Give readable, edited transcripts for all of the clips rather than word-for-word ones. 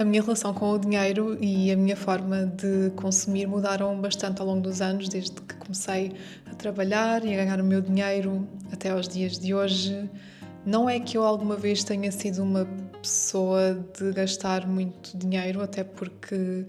A minha relação com o dinheiro e a minha forma de consumir mudaram bastante ao longo dos anos, desde que comecei a trabalhar e a ganhar o meu dinheiro até aos dias de hoje. Não é que eu alguma vez tenha sido uma pessoa de gastar muito dinheiro, até porque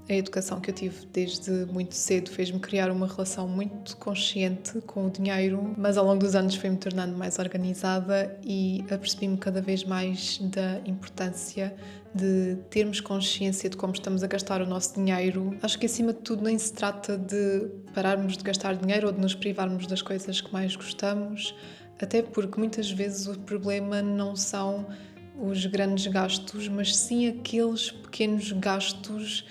a educação que eu tive desde muito cedo fez-me criar uma relação muito consciente com o dinheiro, mas ao longo dos anos fui-me tornando mais organizada e apercebi-me cada vez mais da importância de termos consciência de como estamos a gastar o nosso dinheiro. Acho que acima de tudo nem se trata de pararmos de gastar dinheiro ou de nos privarmos das coisas que mais gostamos, até porque muitas vezes o problema não são os grandes gastos, mas sim aqueles pequenos gastos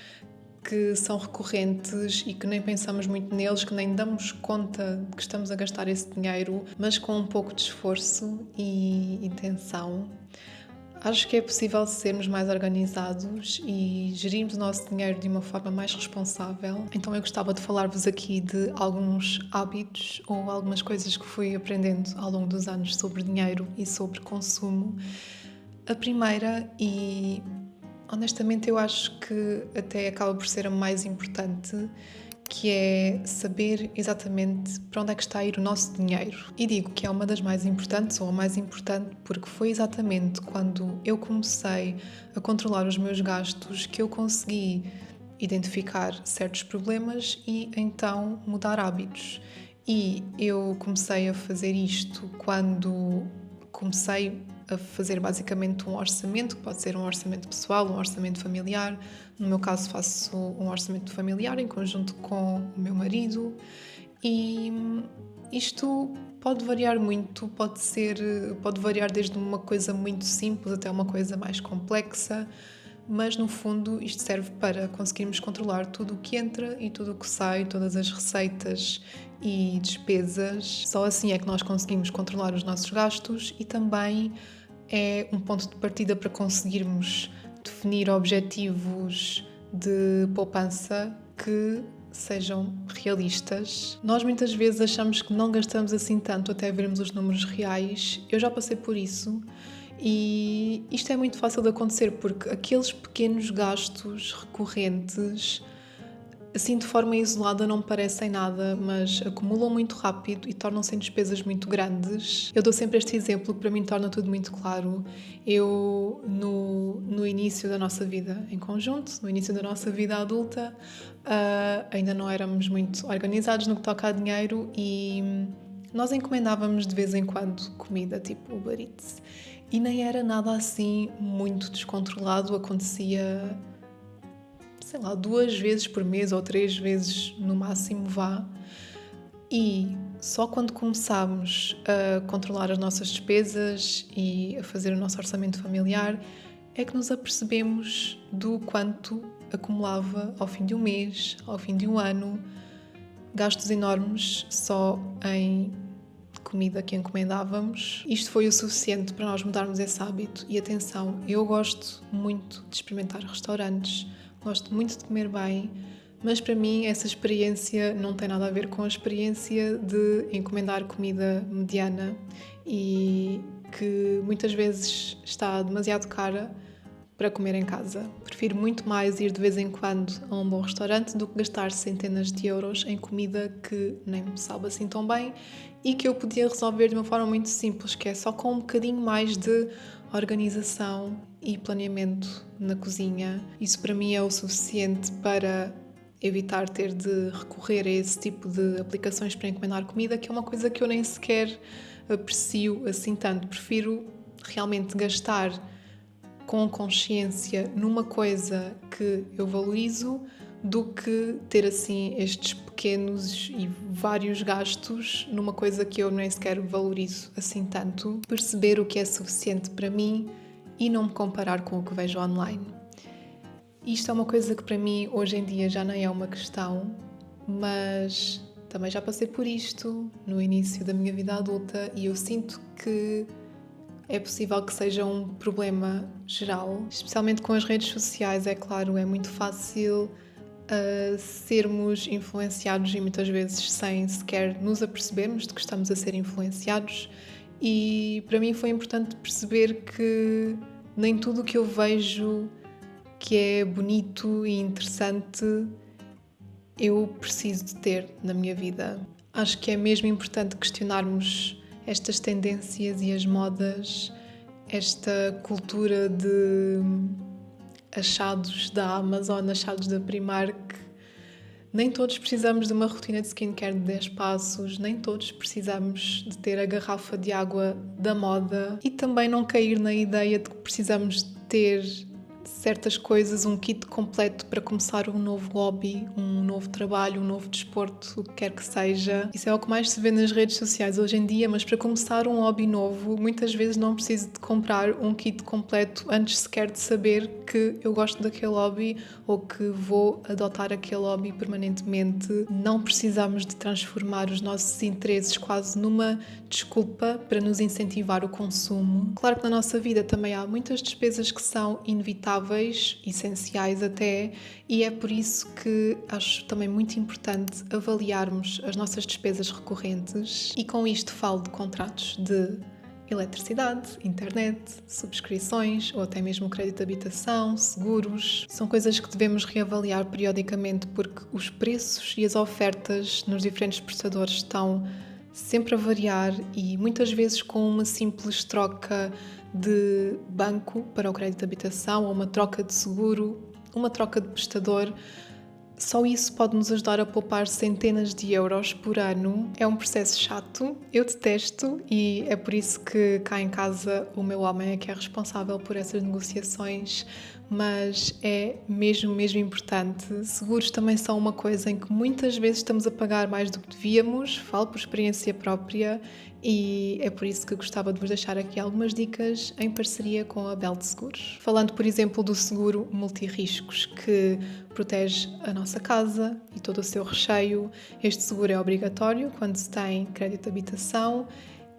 que são recorrentes e que nem pensamos muito neles, que nem damos conta de que estamos a gastar esse dinheiro, mas com um pouco de esforço e intenção. Acho que é possível sermos mais organizados e gerirmos o nosso dinheiro de uma forma mais responsável. Então eu gostava de falar-vos aqui de alguns hábitos ou algumas coisas que fui aprendendo ao longo dos anos sobre dinheiro e sobre consumo. A primeira, e honestamente eu acho que até acaba por ser a mais importante, que é saber exatamente para onde é que está a ir o nosso dinheiro. E digo que é uma das mais importantes, ou a mais importante, porque foi exatamente quando eu comecei a controlar os meus gastos que eu consegui identificar certos problemas e então mudar hábitos. E eu comecei a fazer isto quando comecei a fazer basicamente um orçamento, que pode ser um orçamento pessoal, um orçamento familiar. No meu caso faço um orçamento familiar em conjunto com o meu marido e isto pode variar muito, pode variar desde uma coisa muito simples até uma coisa mais complexa, mas no fundo isto serve para conseguirmos controlar tudo o que entra e tudo o que sai, todas as receitas e despesas. Só assim é que nós conseguimos controlar os nossos gastos e também é um ponto de partida para conseguirmos definir objetivos de poupança que sejam realistas. Nós muitas vezes achamos que não gastamos assim tanto até vermos os números reais. Eu já passei por isso e isto é muito fácil de acontecer porque aqueles pequenos gastos recorrentes assim de forma isolada não parecem nada, mas acumulam muito rápido e tornam-se em despesas muito grandes. Eu dou sempre este exemplo que para mim torna tudo muito claro. Eu, no início da nossa vida em conjunto, no início da nossa vida adulta, ainda não éramos muito organizados no que toca a dinheiro e nós encomendávamos de vez em quando comida, tipo Uber Eats. E nem era nada assim muito descontrolado, acontecia sei lá, 2 vezes por mês ou 3 vezes no máximo vá. E só quando começámos a controlar as nossas despesas e a fazer o nosso orçamento familiar é que nos apercebemos do quanto acumulava ao fim de um mês, ao fim de um ano, gastos enormes só em comida que encomendávamos. Isto foi o suficiente para nós mudarmos esse hábito. E atenção, eu gosto muito de experimentar restaurantes, gosto muito de comer bem, mas para mim essa experiência não tem nada a ver com a experiência de encomendar comida mediana e que muitas vezes está demasiado cara para comer em casa. Prefiro muito mais ir de vez em quando a um bom restaurante do que gastar centenas de euros em comida que nem me sabe assim tão bem e que eu podia resolver de uma forma muito simples, que é só com um bocadinho mais de organização e planeamento na cozinha. Isso para mim é o suficiente para evitar ter de recorrer a esse tipo de aplicações para encomendar comida, que é uma coisa que eu nem sequer aprecio assim tanto. Prefiro realmente gastar com consciência numa coisa que eu valorizo do que ter assim estes pequenos e vários gastos numa coisa que eu nem sequer valorizo assim tanto. Perceber o que é suficiente para mim e não me comparar com o que vejo online. Isto é uma coisa que para mim hoje em dia já nem é uma questão, mas também já passei por isto no início da minha vida adulta e eu sinto que é possível que seja um problema geral, especialmente com as redes sociais, é claro, é muito fácil sermos influenciados e muitas vezes sem sequer nos apercebermos de que estamos a ser influenciados e para mim foi importante perceber que nem tudo o que eu vejo que é bonito e interessante, eu preciso de ter na minha vida. Acho que é mesmo importante questionarmos estas tendências e as modas, esta cultura de achados da Amazon, achados da Primark. Nem todos precisamos de uma rotina de skincare de 10 passos, nem todos precisamos de ter a garrafa de água da moda e também não cair na ideia de que precisamos de ter certas coisas, um kit completo para começar um novo hobby, um novo trabalho, um novo desporto, o que quer que seja. Isso é o que mais se vê nas redes sociais hoje em dia, mas para começar um hobby novo, muitas vezes não preciso de comprar um kit completo antes sequer de saber que eu gosto daquele hobby ou que vou adotar aquele hobby permanentemente. Não precisamos de transformar os nossos interesses quase numa desculpa para nos incentivar o consumo. Claro que na nossa vida também há muitas despesas que são inevitáveis, essenciais até, e é por isso que acho também muito importante avaliarmos as nossas despesas recorrentes, e com isto falo de contratos de eletricidade, internet, subscrições ou até mesmo crédito de habitação, seguros. São coisas que devemos reavaliar periodicamente porque os preços e as ofertas nos diferentes prestadores estão sempre a variar e muitas vezes com uma simples troca de banco para o crédito de habitação ou uma troca de seguro, uma troca de prestador, só isso pode nos ajudar a poupar centenas de euros por ano. É um processo chato, eu detesto e é por isso que cá em casa o meu homem é que é responsável por essas negociações, mas é mesmo importante. Seguros também são uma coisa em que muitas vezes estamos a pagar mais do que devíamos, falo por experiência própria e é por isso que gostava de vos deixar aqui algumas dicas em parceria com a Belt Seguros. Falando, por exemplo, do seguro multirriscos que protege a nossa casa e todo o seu recheio. Este seguro é obrigatório quando se tem crédito de habitação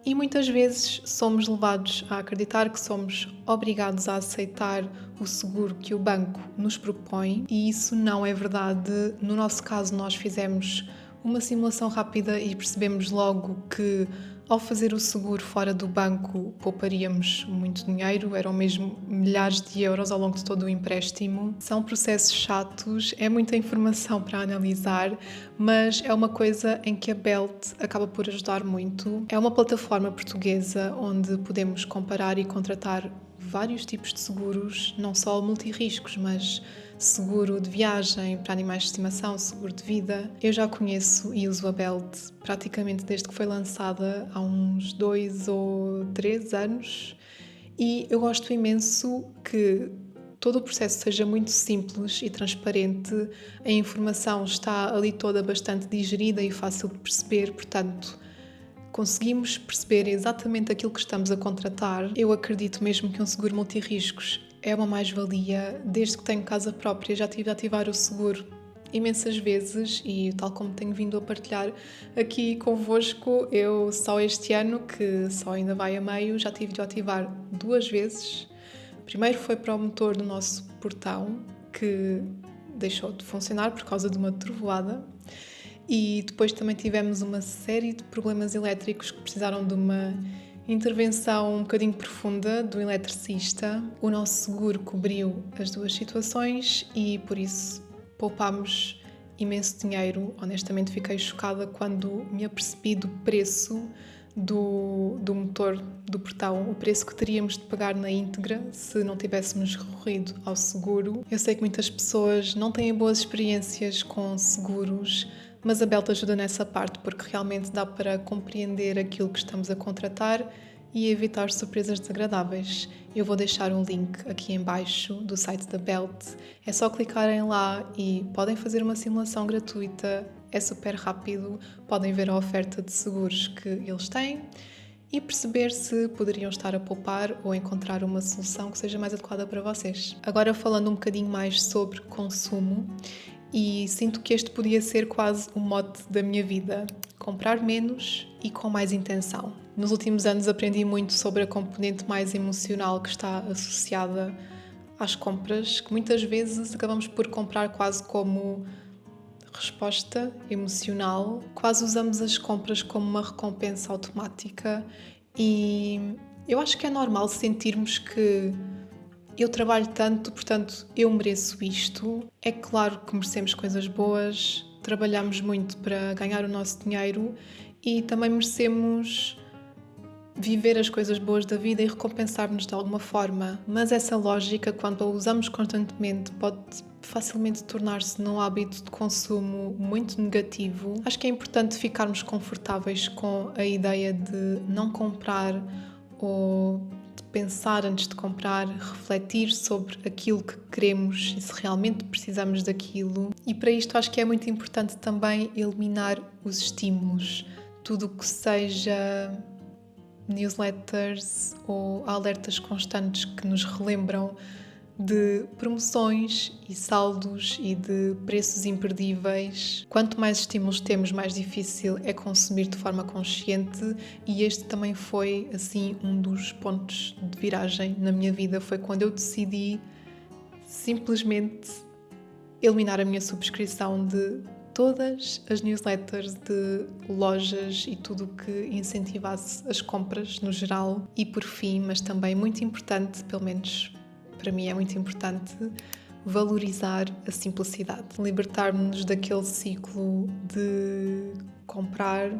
e muitas vezes somos levados a acreditar que somos obrigados a aceitar o seguro que o banco nos propõe e isso não é verdade. No nosso caso, nós fizemos uma simulação rápida e percebemos logo que ao fazer o seguro fora do banco pouparíamos muito dinheiro, eram mesmo milhares de euros ao longo de todo o empréstimo. São processos chatos, é muita informação para analisar, mas é uma coisa em que a Belt acaba por ajudar muito. É uma plataforma portuguesa onde podemos comparar e contratar vários tipos de seguros, não só multirriscos, mas seguro de viagem para animais de estimação, seguro de vida. Eu já conheço e uso a Belt praticamente desde que foi lançada há uns 2 ou 3 anos e eu gosto imenso que todo o processo seja muito simples e transparente, a informação está ali toda bastante digerida e fácil de perceber, portanto conseguimos perceber exatamente aquilo que estamos a contratar. Eu acredito mesmo que um seguro multirriscos é uma mais-valia. Desde que tenho casa própria já tive de ativar o seguro imensas vezes e tal como tenho vindo a partilhar aqui convosco, eu só este ano, que só ainda vai a meio, já tive de o ativar 2 vezes. Primeiro foi para o motor do nosso portão, que deixou de funcionar por causa de uma trovoada. E depois também tivemos uma série de problemas elétricos que precisaram de uma intervenção um bocadinho profunda do eletricista. O nosso seguro cobriu as 2 situações e por isso poupámos imenso dinheiro. Honestamente fiquei chocada quando me apercebi do preço do motor do portão, o preço que teríamos de pagar na íntegra se não tivéssemos recorrido ao seguro. Eu sei que muitas pessoas não têm boas experiências com seguros, mas a Belt ajuda nessa parte porque realmente dá para compreender aquilo que estamos a contratar e evitar surpresas desagradáveis. Eu vou deixar um link aqui em baixo do site da Belt. É só clicarem lá e podem fazer uma simulação gratuita. É super rápido, podem ver a oferta de seguros que eles têm e perceber se poderiam estar a poupar ou encontrar uma solução que seja mais adequada para vocês. Agora falando um bocadinho mais sobre consumo, e sinto que este podia ser quase o mote da minha vida: comprar menos e com mais intenção. Nos últimos anos aprendi muito sobre a componente mais emocional que está associada às compras, que muitas vezes acabamos por comprar quase como resposta emocional, quase usamos as compras como uma recompensa automática e eu acho que é normal sentirmos que eu trabalho tanto, portanto eu mereço isto. É claro que merecemos coisas boas, trabalhamos muito para ganhar o nosso dinheiro e também merecemos viver as coisas boas da vida e recompensar-nos de alguma forma. Mas essa lógica, quando a usamos constantemente, pode facilmente tornar-se num hábito de consumo muito negativo. Acho que é importante ficarmos confortáveis com a ideia de não comprar ou de pensar antes de comprar, refletir sobre aquilo que queremos e se realmente precisamos daquilo. E para isto acho que é muito importante também eliminar os estímulos. Tudo o que seja newsletters ou alertas constantes que nos relembram de promoções e saldos e de preços imperdíveis. Quanto mais estímulos temos, mais difícil é consumir de forma consciente, e este também foi assim um dos pontos de viragem na minha vida. Foi quando eu decidi simplesmente eliminar a minha subscrição de todas as newsletters de lojas e tudo o que incentivasse as compras no geral. E por fim, mas também muito importante, pelo menos para mim é muito importante, valorizar a simplicidade. Libertar-nos daquele ciclo de comprar,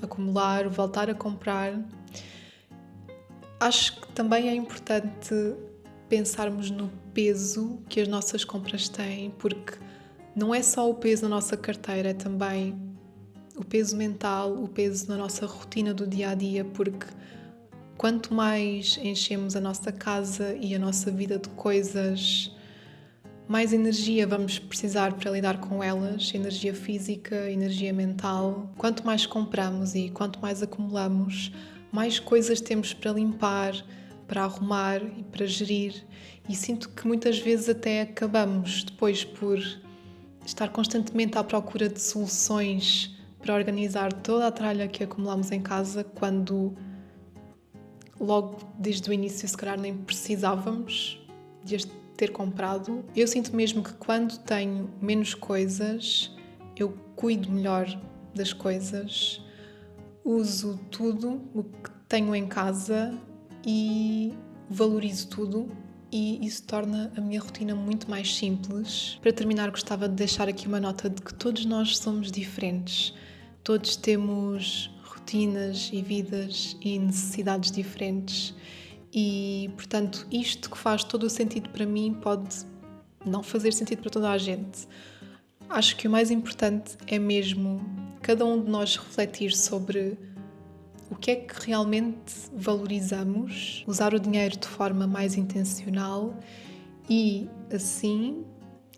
acumular, voltar a comprar. Acho que também é importante pensarmos no peso que as nossas compras têm, porque não é só o peso na nossa carteira, é também o peso mental, o peso na nossa rotina do dia-a-dia, porque quanto mais enchemos a nossa casa e a nossa vida de coisas, mais energia vamos precisar para lidar com elas, energia física, energia mental. Quanto mais compramos e quanto mais acumulamos, mais coisas temos para limpar, para arrumar e para gerir. E sinto que muitas vezes até acabamos depois por estar constantemente à procura de soluções para organizar toda a tralha que acumulamos em casa, quando logo desde o início se calhar nem precisávamos de as ter comprado. Eu sinto mesmo que quando tenho menos coisas, eu cuido melhor das coisas, uso tudo o que tenho em casa e valorizo tudo. E isso torna a minha rotina muito mais simples. Para terminar, gostava de deixar aqui uma nota de que todos nós somos diferentes. Todos temos rotinas e vidas e necessidades diferentes. E, portanto, isto que faz todo o sentido para mim pode não fazer sentido para toda a gente. Acho que o mais importante é mesmo cada um de nós refletir sobre o que é que realmente valorizamos, usar o dinheiro de forma mais intencional e, assim,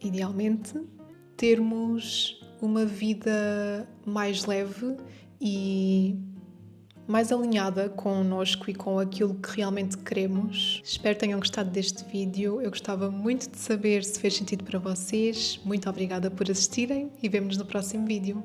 idealmente, termos uma vida mais leve e mais alinhada connosco e com aquilo que realmente queremos. Espero que tenham gostado deste vídeo. Eu gostava muito de saber se fez sentido para vocês. Muito obrigada por assistirem e vemo-nos no próximo vídeo.